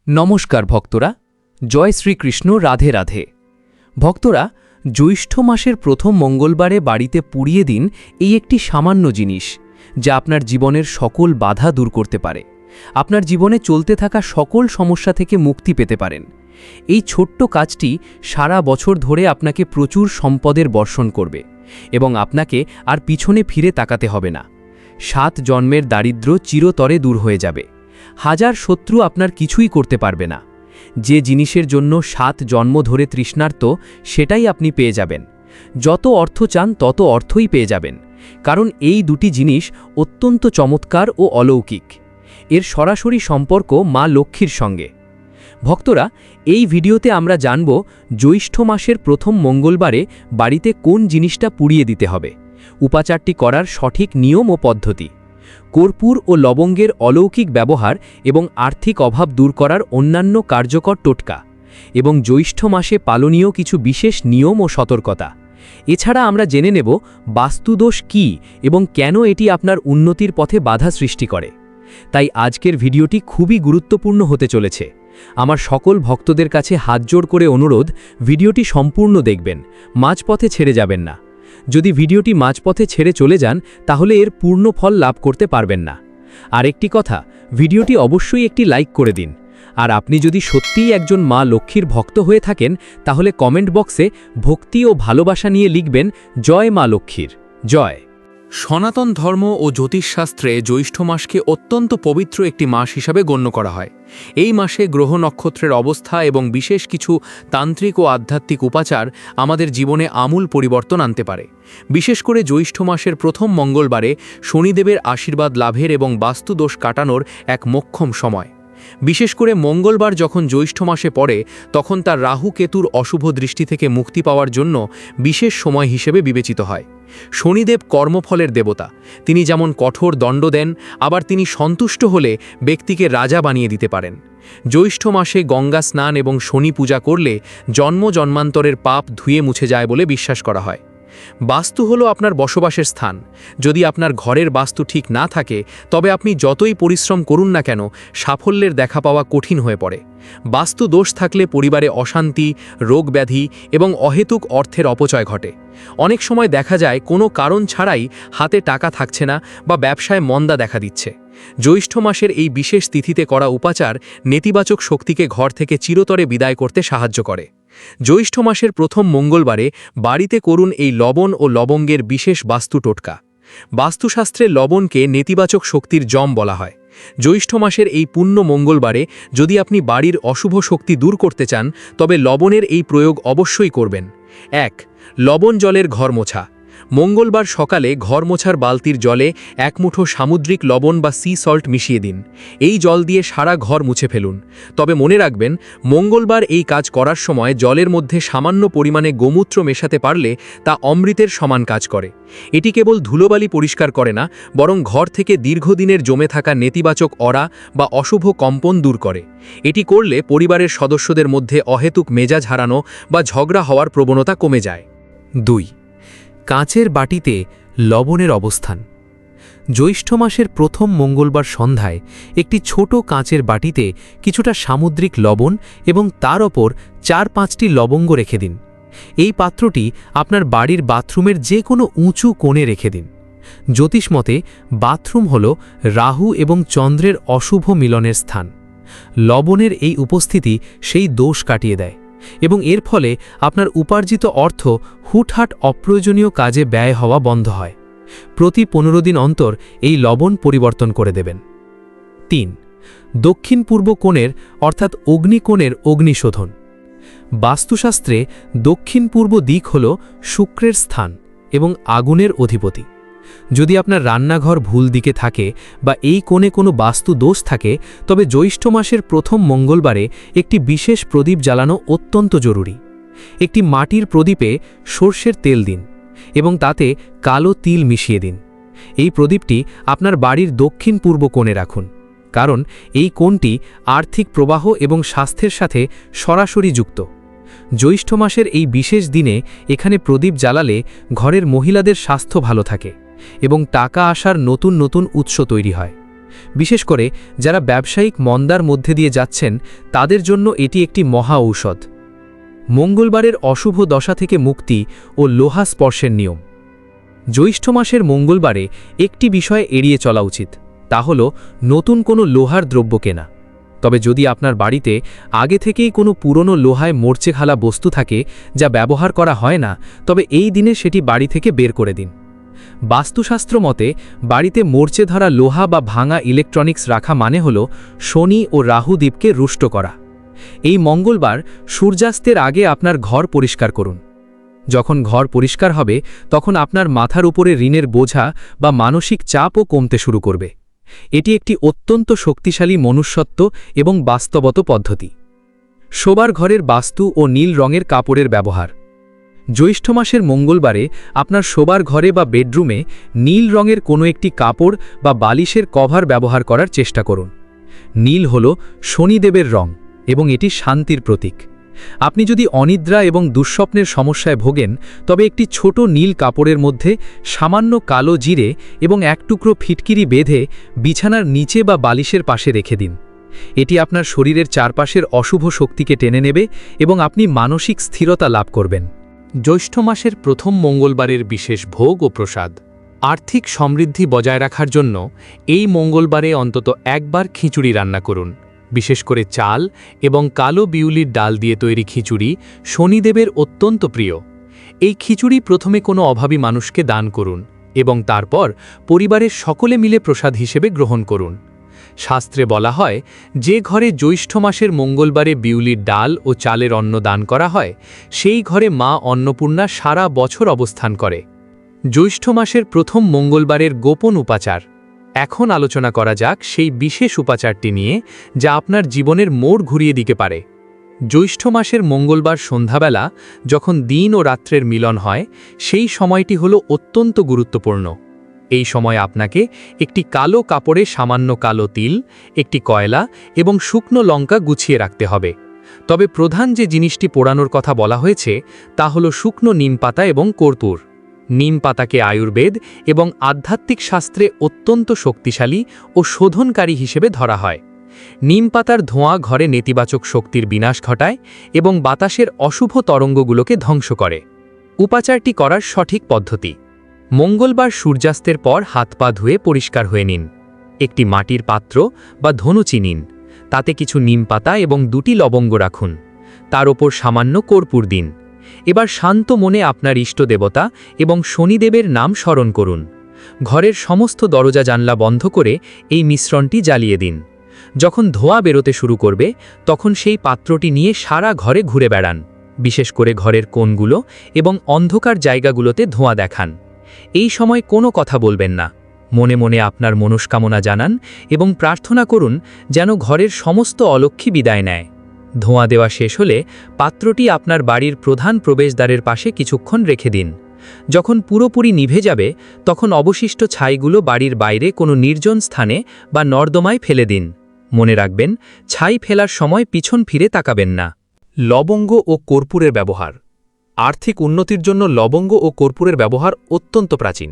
নমস্কার ভক্তরা, জয় শ্রীকৃষ্ণ, রাধে রাধে। ভক্তরা, জ্যৈষ্ঠ মাসের প্রথম মঙ্গলবারে বাড়িতে পুড়িয়ে দিন এই একটি সামান্য জিনিস, যা আপনার জীবনের সকল বাধা দূর করতে পারে। আপনার জীবনে চলতে থাকা সকল সমস্যা থেকে মুক্তি পেতে পারেন। এই ছোট্ট কাজটি সারা বছর ধরে আপনাকে প্রচুর সম্পদের বর্ষণ করবে এবং আপনাকে আর পিছনে ফিরে তাকাতে হবে না। 7 জন্মের দারিদ্র্য চিরতরে দূর হয়ে যাবে। হাজার শত্রু আপনার কিছুই করতে পারবে না। যে জিনিসের জন্য 7 জন্ম ধরে তৃষ্ণার্ত, সেটাই আপনি পেয়ে যাবেন। যত অর্থ চান তত অর্থই পেয়ে যাবেন, কারণ এই দুটি জিনিস অত্যন্ত চমৎকার ও অলৌকিক। এর সরাসরি সম্পর্ক মা লক্ষ্মীর সঙ্গে। ভক্তরা, এই ভিডিওতে আমরা জানব জ্যৈষ্ঠ মাসের প্রথম মঙ্গলবারে বাড়িতে কোন জিনিসটা পুড়িয়ে দিতে হবে, উপাচারটি করার সঠিক নিয়ম ও পদ্ধতি, কর্পূর ও লবঙ্গের অলৌকিক ব্যবহার এবং আর্থিক অভাব দূর করার অন্যান্য কার্যকর টোটকা, এবং জ্যৈষ্ঠ মাসে পালনীয় কিছু বিশেষ নিয়ম ও সতর্কতা। এছাড়া আমরা জেনে নেব বাস্তুদোষ কী এবং কেন এটি আপনার উন্নতির পথে বাধা সৃষ্টি করে। তাই আজকের ভিডিওটি খুবই গুরুত্বপূর্ণ হতে চলেছে। আমার সকল ভক্তদের কাছে হাতজোড় করে অনুরোধ, ভিডিওটি সম্পূর্ণ দেখবেন, মাঝপথে ছেড়ে যাবেন না। যদি ভিডিওটি মাঝপথে ছেড়ে চলে যান, তাহলে এর পূর্ণ ফল লাভ করতে পারবেন না। আরেকটি কথা, ভিডিওটি অবশ্যই একটি লাইক করে দিন। আর আপনি যদি সত্যিই একজন মা লক্ষ্মীর ভক্ত হয়ে থাকেন, তাহলে কমেন্ট বক্সে ভক্তি ও ভালোবাসা নিয়ে লিখবেন, জয় মা লক্ষ্মীর জয়। সনাতন ধর্ম ও জ্যোতিষশাস্ত্রে জ্যৈষ্ঠ মাসকে অত্যন্ত পবিত্র একটি মাস হিসাবে গণ্য করা হয়। এই মাসে গ্রহ নক্ষত্রের অবস্থা এবং বিশেষ কিছু তান্ত্রিক ও আধ্যাত্মিক উপাচার আমাদের জীবনে আমূল পরিবর্তন আনতে পারে। বিশেষ করে জ্যৈষ্ঠ মাসের প্রথম মঙ্গলবারে শনিদেবের আশীর্বাদ লাভের এবং বাস্তুদোষ কাটানোর এক মোক্ষম সময়। বিশেষ করে মঙ্গলবার যখন জ্যৈষ্ঠ মাসে পড়ে, তখন তার রাহু কেতুর অশুভ দৃষ্টি থেকে মুক্তি পাওয়ার জন্য বিশেষ সময় হিসেবে বিবেচিত হয়। শনিদেব কর্মফলের দেবতা। তিনি যেমন কঠোর দণ্ড দেন, আবার তিনি সন্তুষ্ট হলে ব্যক্তিকে রাজা বানিয়ে দিতে পারেন। জ্যৈষ্ঠ মাসে গঙ্গা স্নান এবং শনি পূজা করলে জন্ম জন্মান্তরের পাপ ধুয়ে মুছে যায় বলে বিশ্বাস করা হয়। বাস্তু হলো আপনার বসবাসের স্থান। যদি আপনার ঘরের বাস্তু ঠিক না থাকে, তবে আপনি যতই পরিশ্রম করুন না কেন, সাফল্যের দেখা পাওয়া কঠিন হয়ে পড়ে। বাস্তু দোষ থাকলে পরিবারে অশান্তি, রোগ ব্যাধি এবং অহেতুক অর্থের অপচয় ঘটে। অনেক সময় দেখা যায় কোনো কারণ ছাড়াই হাতে টাকা থাকছে না বা ব্যবসায় মন্দা দেখা দিচ্ছে। জ্যৈষ্ঠ মাসের এই বিশেষ তিথিতে করা উপাচার নেতিবাচক শক্তিকে ঘর থেকে চিরতরে বিদায় করতে সাহায্য করে। জ্যৈষ্ঠ মাসের প্রথম মঙ্গলবারে বাড়িতে করুন এই লবণ ও লবঙ্গের বিশেষ বাস্তু টোটকা। বাস্তুশাস্ত্রে লবণকে নেতিবাচক শক্তির জম বলা হয়। জ্যৈষ্ঠ মাসের এই পুণ্য মঙ্গলবারে যদি আপনি বাড়ির অশুভ শক্তি দূর করতে চান, তবে লবণের এই প্রয়োগ অবশ্যই করবেন। 1. লবণ জলের ঘর মোছা। মঙ্গলবার সকালে ঘর মোছার বালতির জলে 1 মুঠো সামুদ্রিক লবণ বা সি সল্ট মিশিয়ে দিন। এই জল দিয়ে সারা ঘর মুছে ফেলুন। তবে মনে রাখবেন, মঙ্গলবার এই কাজ করার সময় জলের মধ্যে সামান্য পরিমাণে গোমূত্র মেশাতে পারলে তা অমৃতের সমান কাজ করে। এটি কেবল ধুলোবালি পরিষ্কার করে না, বরং ঘর থেকে দীর্ঘদিনের জমে থাকা নেতিবাচক অরা বা অশুভ কম্পন দূর করে। এটি করলে পরিবারের সদস্যদের মধ্যে অহেতুক মেজাজ হারানো বা ঝগড়া হওয়ার প্রবণতা কমে যায়। 2. কাঁচের বাটিতে লবণের অবস্থান। জ্যৈষ্ঠ মাসের প্রথম মঙ্গলবার সন্ধ্যায় একটি ছোট কাঁচের বাটিতে কিছুটা সামুদ্রিক লবণ এবং তার ওপর 4-5টি লবঙ্গ রেখে দিন। এই পাত্রটি আপনার বাড়ির বাথরুমের যে কোনো উঁচু কোণে রেখে দিন। জ্যোতিষমতে বাথরুম হল রাহু এবং চন্দ্রের অশুভ মিলনের স্থান। লবণের এই উপস্থিতি সেই দোষ কাটিয়ে দেয় এবং এর ফলে আপনার উপার্জিত অর্থ হুটহাট অপ্রয়োজনীয় কাজে ব্যয় হওয়া বন্ধ হয়। প্রতি 15 দিন অন্তর এই লবণ পরিবর্তন করে দেবেন। 3. দক্ষিণ পূর্ব কোণের অর্থাৎ অগ্নিকোণের অগ্নিশোধন। বাস্তুশাস্ত্রে দক্ষিণ পূর্ব দিক হল শুক্রের স্থান এবং আগুনের অধিপতি। যদি আপনার রান্নাঘর ভুল দিকে থাকে বা এই কোণে কোনো বাস্তু দোষ থাকে, তবে জ্যৈষ্ঠ মাসের প্রথম মঙ্গলবারে একটি বিশেষ প্রদীপ জ্বালানো অত্যন্ত জরুরি। একটি মাটির প্রদীপে সর্ষের তেল দিন এবং তাতে কালো তিল মিশিয়ে দিন। এই প্রদীপটি আপনার বাড়ির দক্ষিণ পূর্ব কোণে রাখুন, কারণ এই কোণটি আর্থিক প্রবাহ এবং স্বাস্থ্যের সাথে সরাসরি যুক্ত। জ্যৈষ্ঠ মাসের এই বিশেষ দিনে এখানে প্রদীপ জ্বালালে ঘরের মহিলাদের স্বাস্থ্য ভালো থাকে এবং টাকা আসার নতুন নতুন উৎস তৈরি হয়। বিশেষ করে যারা ব্যবসায়িক মন্দার মধ্যে দিয়ে যাচ্ছেন তাদের জন্য এটি একটি মহা ঔষধ। মঙ্গলবারের অশুভ দশা থেকে মুক্তি ও লোহা স্পর্শের নিয়ম। জ্যৈষ্ঠ মাসের মঙ্গলবারে একটি বিষয় এড়িয়ে চলা উচিত, তা হল নতুন কোনো লোহার দ্রব্য কেনা। তবে যদি আপনার বাড়িতে আগে থেকেই কোনো পুরনো লোহায় মরচে খালা বস্তু থাকে যা ব্যবহার করা হয় না, তবে এই দিনে সেটি বাড়ি থেকে বের করে দিন। বাস্তুশাস্ত্র মতে বাড়িতে মরচে ধরা লোহা বা ভাঙা ইলেকট্রনিক্স রাখা মানে হল শনি ও রাহু দ্বীপকে রুষ্ট করা। এই মঙ্গলবার সূর্যাস্তের আগে আপনার ঘর পরিষ্কার করুন। যখন ঘর পরিষ্কার হবে তখন আপনার মাথার উপরে ঋণের বোঝা বা মানসিক চাপও কমতে শুরু করবে। এটি একটি অত্যন্ত শক্তিশালী মনুষ্যত্ব এবং বাস্তবত পদ্ধতি। শোবার ঘরের বাস্তু ও নীল রঙের কাপড়ের ব্যবহার। জ্যৈষ্ঠ মাসের মঙ্গলবারে আপনার শোবার ঘরে বা বেডরুমে নীল রঙের কোনো একটি কাপড় বা বালিশের কভার ব্যবহার করার চেষ্টা করুন। নীল হল শনিদেবের রং এবং এটি শান্তির প্রতীক। আপনি যদি অনিদ্রা এবং দুঃস্বপ্নের সমস্যায় ভোগেন তবে একটি ছোট নীল কাপড়ের মধ্যে সামান্য কালো জিরে এবং এক টুকরো ফিটকিরি বেঁধে বিছানার নিচে বা বালিশের পাশে রেখে দিন। এটি আপনার শরীরের চারপাশের অশুভ শক্তিকে টেনে নেবে এবং আপনি মানসিক স্থিরতা লাভ করবেন। জ্যৈষ্ঠ মাসের প্রথম মঙ্গলবারের বিশেষ ভোগ ও প্রসাদ। আর্থিক সমৃদ্ধি বজায় রাখার জন্য এই মঙ্গলবারে অন্তত একবার খিচুড়ি রান্না করুন। বিশেষ করে চাল এবং কালো বিউলির ডাল দিয়ে তৈরি খিচুড়ি শনিদেবের অত্যন্ত প্রিয়। এই খিচুড়ি প্রথমে কোনো অভাবী মানুষকে দান করুন এবং তারপর পরিবারের সকলে মিলে প্রসাদ হিসেবে গ্রহণ করুন। শাস্ত্রে বলা হয়, যে ঘরে জ্যৈষ্ঠ মাসের মঙ্গলবারে বিউলির ডাল ও চালের অন্ন দান করা হয় সেই ঘরে মা অন্নপূর্ণা সারা বছর অবস্থান করে। জ্যৈষ্ঠ মাসের প্রথম মঙ্গলবারের গোপন উপাচার। এখন আলোচনা করা যাক সেই বিশেষ উপাচারটি নিয়ে যা আপনার জীবনের মোড় ঘুরিয়ে দিতে পারে। জ্যৈষ্ঠ মাসের মঙ্গলবার সন্ধ্যাবেলা যখন দিন ও রাত্রের মিলন হয় সেই সময়টি হল অত্যন্ত গুরুত্বপূর্ণ। এই সময় আপনাকে একটি কালো কাপড়ে সামান্য কালো তিল, একটি কয়লা এবং শুকনো লঙ্কা গুছিয়ে রাখতে হবে। তবে প্রধান যে জিনিসটি পোড়ানোর কথা বলা হয়েছে তা হল শুকনো নিম পাতা এবং কর্পূর। নিম পাতাকে আয়ুর্বেদ এবং আধ্যাত্মিক শাস্ত্রে অত্যন্ত শক্তিশালী ও শোধনকারী হিসেবে ধরা হয়। নিম পাতার ধোঁয়া ঘরে নেতিবাচক শক্তির বিনাশ ঘটায় এবং বাতাসের অশুভ তরঙ্গগুলোকে ধ্বংস করে। উপাচারটি করার সঠিক পদ্ধতি: মঙ্গলবার সূর্যাস্তের পর হাত পা ধুয়ে পরিষ্কার হয়ে নিন। একটি মাটির পাত্র বা ধনুচি নিন, তাতে কিছু নিম পাতা এবং 2টি লবঙ্গ রাখুন, তার ওপর সামান্য কর্পূর দিন। এবার শান্ত মনে আপনার ইষ্ট দেবতা এবং শনিদেবের নাম স্মরণ করুন। ঘরের সমস্ত দরজা জানলা বন্ধ করে এই মিশ্রণটি জ্বালিয়ে দিন। যখন ধোঁয়া বেরোতে শুরু করবে তখন সেই পাত্রটি নিয়ে সারা ঘরে ঘুরে বেড়ান, বিশেষ করে ঘরের কোণগুলো এবং অন্ধকার জায়গাগুলোতে ধোঁয়া দেখান। এই সময় কোনো কথা বলবেন না, মনে মনে আপনার মনস্কামনা জানান এবং প্রার্থনা করুন যেন ঘরের সমস্ত অলক্ষ্মী বিদায় নেয়। ধোঁয়া দেওয়া শেষ হলে পাত্রটি আপনার বাড়ির প্রধান প্রবেশদ্বারের পাশে কিছুক্ষণ রেখে দিন। যখন পুরোপুরি নিভে যাবে তখন অবশিষ্ট ছাইগুলো বাড়ির বাইরে কোনো নির্জন স্থানে বা নর্দমায় ফেলে দিন। মনে রাখবেন, ছাই ফেলার সময় পিছন ফিরে তাকাবেন না। লবঙ্গ ও কর্পূরের ব্যবহার। আর্থিক উন্নতির জন্য লবঙ্গ ও কর্পূরের ব্যবহার অত্যন্ত প্রাচীন।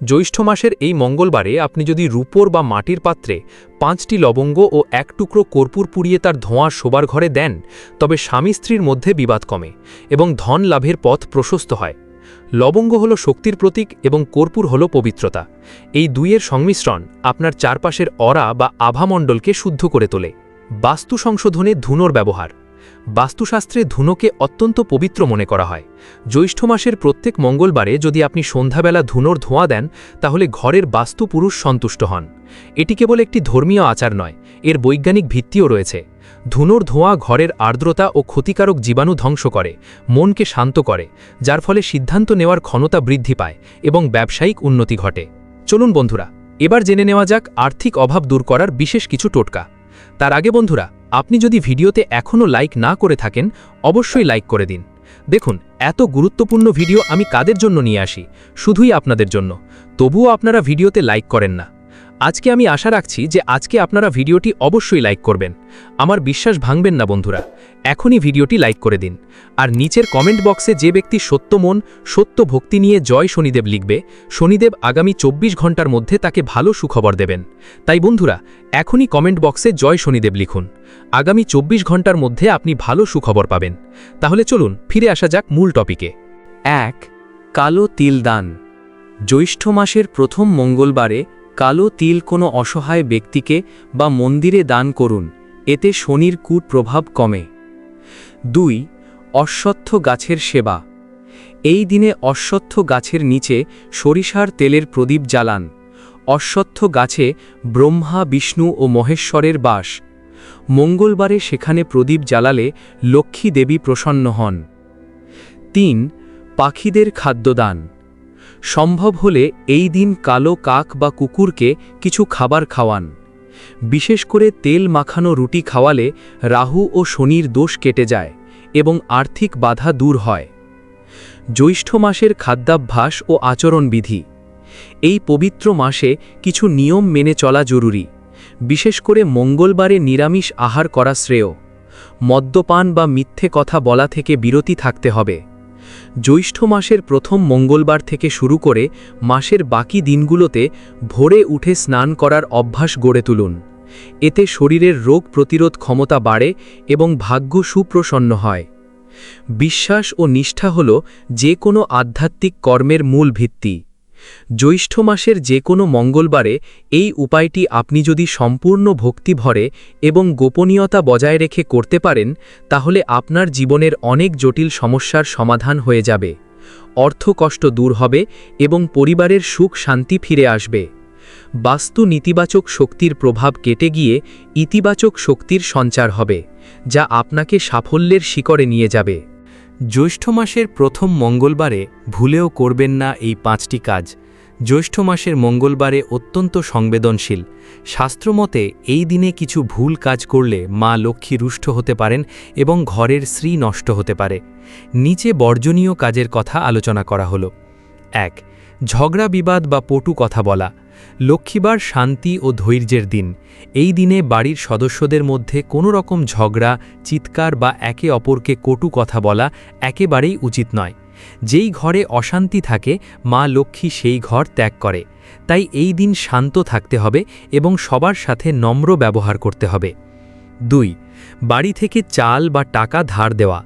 জ্যৈষ্ঠ মাসের এই মঙ্গলবারে আপনি যদি রূপোর বা মাটির পাত্রে 5টি লবঙ্গ ও 1 টুকরো কর্পূর পুড়িয়ে তার ধোঁয়া শোবার ঘরে দেন তবে স্বামী স্ত্রীর মধ্যে বিবাদ কমে এবং ধন লাভের পথ প্রশস্ত হয়। লবঙ্গ হল শক্তির প্রতীক এবং কর্পূর হল পবিত্রতা। এই দুইয়ের সংমিশ্রণ আপনার চারপাশের অরা বা আভামণ্ডলকে শুদ্ধ করে তোলে। বাস্তু সংশোধনে ধুনোর ব্যবহার। বাস্তুশাস্ত্রে ধুনোকে অত্যন্ত পবিত্র মনে করা হয়। জ্যৈষ্ঠ মাসের প্রত্যেক মঙ্গলবারে যদি আপনি সন্ধ্যাবেলা ধুনোর ধোঁয়া দেন তাহলে ঘরের বাস্তুপুরুষ সন্তুষ্ট হন। এটি কেবল একটি ধর্মীয় আচার নয়, এর বৈজ্ঞানিক ভিত্তিও রয়েছে। ধুনোর ধোঁয়া ঘরের আর্দ্রতা ও ক্ষতিকারক জীবাণু ধ্বংস করে, মনকে শান্ত করে, যার ফলে সিদ্ধান্ত নেওয়ার ক্ষমতা বৃদ্ধি পায় এবং ব্যবসায়িক উন্নতি ঘটে। চলুন বন্ধুরা, এবার জেনে নেওয়া যাক আর্থিক অভাব দূর করার বিশেষ কিছু টোটকা। তার আগে বন্ধুরা, আপনি যদি ভিডিওতে এখনও লাইক না করে থাকেন অবশ্যই লাইক করে দিন। দেখুন, এত গুরুত্বপূর্ণ ভিডিও আমি কাদের জন্য নিয়ে আসি? শুধুই আপনাদের জন্য। তবুও আপনারা ভিডিওতে লাইক করেন না। আজকে আমি আশা রাখছি যে আজকে আপনারা ভিডিওটি অবশ্যই লাইক করবেন। আমার বিশ্বাস ভাঙবেন না বন্ধুরা, এখনই ভিডিওটি লাইক করে দিন। আর নিচের কমেন্ট বক্সে যে ব্যক্তি সত্য মন সত্য ভক্তি নিয়ে জয় শনিদেব লিখবে, শনিদেব আগামী 24 ঘন্টার মধ্যে তাকে ভালো সুখবর দেবেন। তাই বন্ধুরা, এখনই কমেন্ট বক্সে জয় শনিদেব লিখুন। আগামী 24 ঘন্টার মধ্যে আপনি ভালো সুখবর পাবেন। তাহলে চলুন ফিরে আসা যাক মূল টপিকে। 1. কালো তিল দান। জ্যৈষ্ঠ মাসের প্রথম মঙ্গলবারে কালো তিল কোনো অসহায় ব্যক্তিকে বা মন্দিরে দান করুন, এতে শনির কুপ্রভাব কমে। 2. অশ্বত্থ গাছের সেবা। এই দিনে অশ্বত্থ গাছের নিচে সরিষার তেলের প্রদীপ জ্বালান। অশ্বত্থ গাছে ব্রহ্মা, বিষ্ণু ও মহেশ্বরের বাস। মঙ্গলবারে সেখানে প্রদীপ জ্বালালে লক্ষ্মী দেবী প্রসন্ন হন। 3. পাখিদের খাদ্যদান। সম্ভব হলে এই দিন কালো কাক বা কুকুরকে কিছু খাবার খাওয়ান। বিশেষ করে তেল মাখানো রুটি খাওয়ালে রাহু ও শনির দোষ কেটে যায় এবং আর্থিক বাধা দূর হয়। জ্যৈষ্ঠ মাসের খাদ্যাভ্যাস ও আচরণবিধি। এই পবিত্র মাসে কিছু নিয়ম মেনে চলা জরুরি। বিশেষ করে মঙ্গলবারে নিরামিষ আহার করা শ্রেয়। মদ্যপান বা মিথ্যে কথা বলা থেকে বিরতি থাকতে হবে। জ্যৈষ্ঠ মাসের প্রথম মঙ্গলবার থেকে শুরু করে মাসের বাকি দিনগুলোতে ভোরে উঠে স্নান করার অভ্যাস গড়ে তুলুন। এতে শরীরের রোগ প্রতিরোধ ক্ষমতা বাড়ে এবং ভাগ্য সুপ্রসন্ন হয়। বিশ্বাস ও নিষ্ঠা হল যে কোনো আধ্যাত্মিক কর্মের মূল ভিত্তি। জ্যৈষ্ঠ মাসের যে কোনো মঙ্গলবারে এই উপায়টি আপনি যদি সম্পূর্ণ ভক্তিভরে এবং গোপনীয়তা বজায় রেখে করতে পারেন, তাহলে আপনার জীবনের অনেক জটিল সমস্যার সমাধান হয়ে যাবে, অর্থকষ্ট দূর হবে এবং পরিবারের সুখ শান্তি ফিরে আসবে। বাস্তু নেতিবাচক শক্তির প্রভাব কেটে গিয়ে ইতিবাচক শক্তির সঞ্চার হবে, যা আপনাকে সাফল্যের শিখরে নিয়ে যাবে। জ্যৈষ্ঠ মাসের প্রথম মঙ্গলবারে ভুলেও করবেন না এই 5টি কাজ। জ্যৈষ্ঠ মাসের মঙ্গলবারে অত্যন্ত সংবেদনশীল। শাস্ত্রমতে এই দিনে কিছু ভুল কাজ করলে মা লক্ষ্মী রুষ্ট হতে পারেন এবং ঘরের শ্রী নষ্ট হতে পারে। নিচে বর্জনীয় কাজের কথা আলোচনা করা হলো। 1. ঝগড়া বিবাদ বা পটু কথা বলা। লক্ষ্মীবার শান্তি ও ধৈর্যের দিন। এই দিনে বাড়ির সদস্যদের মধ্যে কোনো রকম ঝগড়া, চিৎকার বা একে অপরকে কটু কথা বলা একেবারেই উচিত নয়। যেই ঘরে অশান্তি থাকে মা লক্ষ্মী সেই ঘর ত্যাগ করে। তাই এই দিন শান্ত থাকতে হবে এবং সবার সাথে নম্র ব্যবহার করতে হবে। 2. বাড়ি থেকে চাল বা টাকা ধার দেওয়া।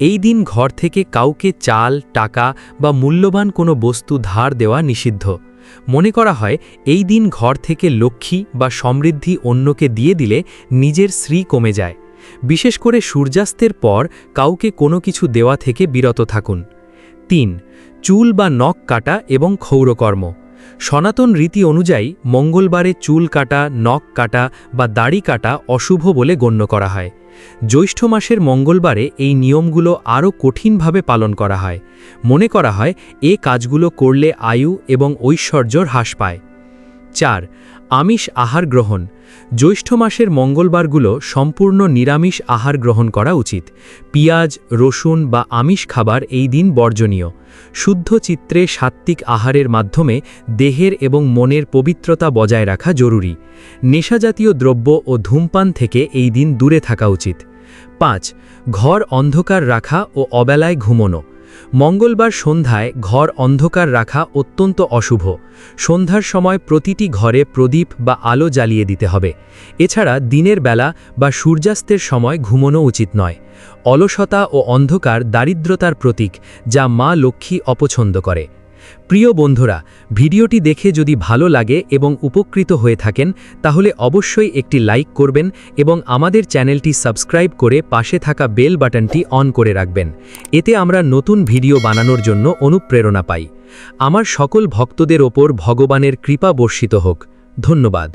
এই দিন ঘর থেকে কাউকে চাল, টাকা বা মূল্যবান কোনো বস্তু ধার দেওয়া নিষিদ্ধ। মনে করা হয় এই দিন ঘর থেকে লক্ষ্মী বা সমৃদ্ধি অন্যকে দিয়ে দিলে নিজের শ্রী কমে যায়। বিশেষ করে সূর্যাস্তের পর কাউকে কোনো কিছু দেওয়া থেকে বিরত থাকুন। 3. চুল বা নখ কাটা এবং ক্ষৌরকর্ম। সনাতন রীতি অনুযায়ী মঙ্গলবারে চুল কাটা, নখ কাটা বা দাড়ি কাটা অশুভ বলে গণ্য করা হয়। জ্যৈষ্ঠ মাসের মঙ্গলবারে এই নিয়মগুলো আরও কঠিনভাবে পালন করা হয়। মনে করা হয় এ কাজগুলো করলে আয়ু এবং ঐশ্বর্যর হ্রাস পায়। 4. আমিষ আহার গ্রহণ। জ্যৈষ্ঠ মাসের মঙ্গলবারগুলো সম্পূর্ণ নিরামিষ আহার গ্রহণ করা উচিত। পেঁয়াজ, রসুন বা আমিষ খাবার এই দিন বর্জনীয়। শুদ্ধ চিত্রে সাত্ত্বিক আহারের মাধ্যমে দেহের এবং মনের পবিত্রতা বজায় রাখা জরুরি। নেশাজাতীয় দ্রব্য ও ধূমপান থেকে এই দিন দূরে থাকা উচিত। 5. ঘর অন্ধকার রাখা ও অবেলায় ঘুমোনো। মঙ্গলবার সন্ধ্যায় ঘর অন্ধকার রাখা অত্যন্ত অশুভ। সন্ধ্যার সময় প্রতিটি ঘরে প্রদীপ বা আলো জ্বালিয়ে দিতে হবে। এছাড়া দিনের বেলা বা সূর্যাস্তের সময় ঘুমোনো উচিত নয়। অলসতা ও অন্ধকার দারিদ্রতার প্রতীক, যা মা লক্ষ্মী অপছন্দ করে। প্রিয় বন্ধুরা, ভিডিওটি দেখে যদি ভালো লাগে এবং উপকৃত হয়ে থাকেন তাহলে অবশ্যই একটি লাইক করবেন এবং আমাদের চ্যানেলটি সাবস্ক্রাইব করে পাশে থাকা বেল বাটনটি অন করে রাখবেন। এতে আমরা নতুন ভিডিও বানানোর জন্য অনুপ্রেরণা পাই। আমার সকল ভক্তদের ওপর ভগবানের কৃপা বর্ষিত হোক। ধন্যবাদ।